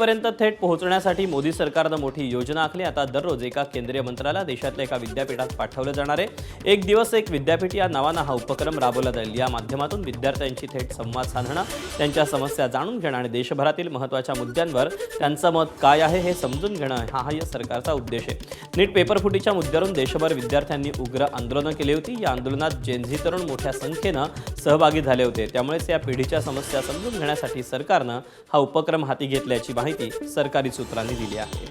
पिढीपर्यंत थेट पोहोचण्यासाठी मोदी सरकारनं मोठी योजना आखली। आता दररोज एका केंद्रीय मंत्र्याला देशातल्या एका विद्यापीठात पाठवलं जाणार आहे। एक दिवस एक विद्यापीठ या नावानं हा उपक्रम राबवला जाईल। या माध्यमातून विद्यार्थ्यांची थेट संवाद साधणं, त्यांच्या समस्या जाणून घेणं आणि देशभरातील महत्त्वाच्या मुद्द्यांवर त्यांचं मत काय आहे हे समजून घेणं हा या सरकारचा उद्देश आहे। नीट पेपरफुटीच्या मुद्द्यावरून देशभर विद्यार्थ्यांनी उग्र आंदोलनं केली होती। या आंदोलनात जेनझी तरुण मोठ्या संख्येनं सहभागी झाले होते। त्यामुळेच या पिढीच्या समस्या समजून घेण्यासाठी सरकारनं हा उपक्रम हाती घेतल्याची माहिती सरकारी सूत्रांनी दिली आहे।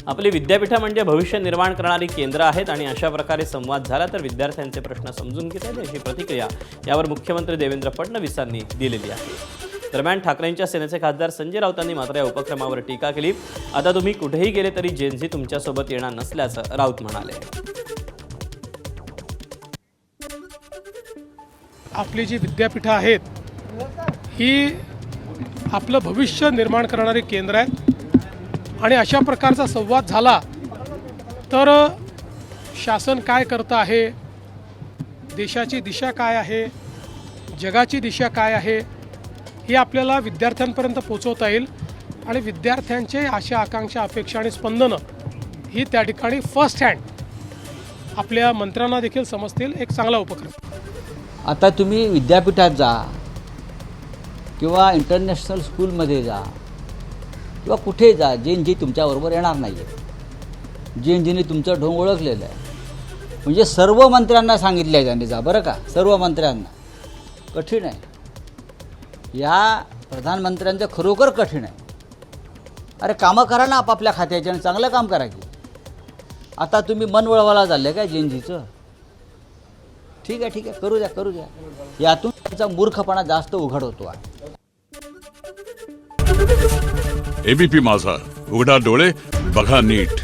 आपली विद्यापीठं म्हणजे भविष्य निर्माण करणारी केंद्र आहेत आणि अशा प्रकारे संवाद झाला तर विद्यार्थ्यांचे प्रश्न समजून घेता येईल अशी प्रतिक्रिया यावर मुख्यमंत्री देवेंद्र फडणवीसांनी दिलेली आहे। दरम्यान ठाकरेंच्या सेनेचे खासदार संजय राऊतांनी मात्र या उपक्रमावर टीका केली। आता तुम्ही कुठेही गेले तरी जेनझी तुमच्यासोबत येणार नसल्याचं राऊत म्हणाले। आपली जी विद्यापीठं आहेत ही आपलं भविष्य निर्माण करणारी केंद्र आहेत आणि अशा प्रकारचा संवाद झाला तर शासन काय करतं आहे, देशाची दिशा काय आहे, जगाची दिशा काय आहे हे आपल्याला विद्यार्थ्यांपर्यंत पोहोचवता येईल आणि विद्यार्थ्यांचे आशा आकांक्षा अपेक्षा आणि स्पंदनं ही त्या ठिकाणी फर्स्ट हँड आपल्या मंत्र्यांना देखील समजतील। एक चांगला उपक्रम। आता तुम्ही विद्यापीठात जा किंवा इंटरनॅशनल स्कूलमध्ये जा किंवा कुठे जा, जेनजी तुमच्याबरोबर येणार नाही आहे। जेनजीने तुमचं ढोंग ओळखलेलं आहे। म्हणजे सर्व मंत्र्यांना सांगितलं आहे त्यांनी जा बरं का, सर्व मंत्र्यांना। कठीण आहे, या प्रधानमंत्र्यांचं खरोखर कठीण आहे। अरे कामं करा ना आपापल्या खात्याचे आणि चांगलं काम करा की। आता तुम्ही मन वळवायला चाललं काय जेनजीचं? ठीक आहे करू द्या। यातून त्याचा मूर्खपणा जास्त उघड होतो आहे। एबीपी माझा, उघडा डोळे बघा नीट।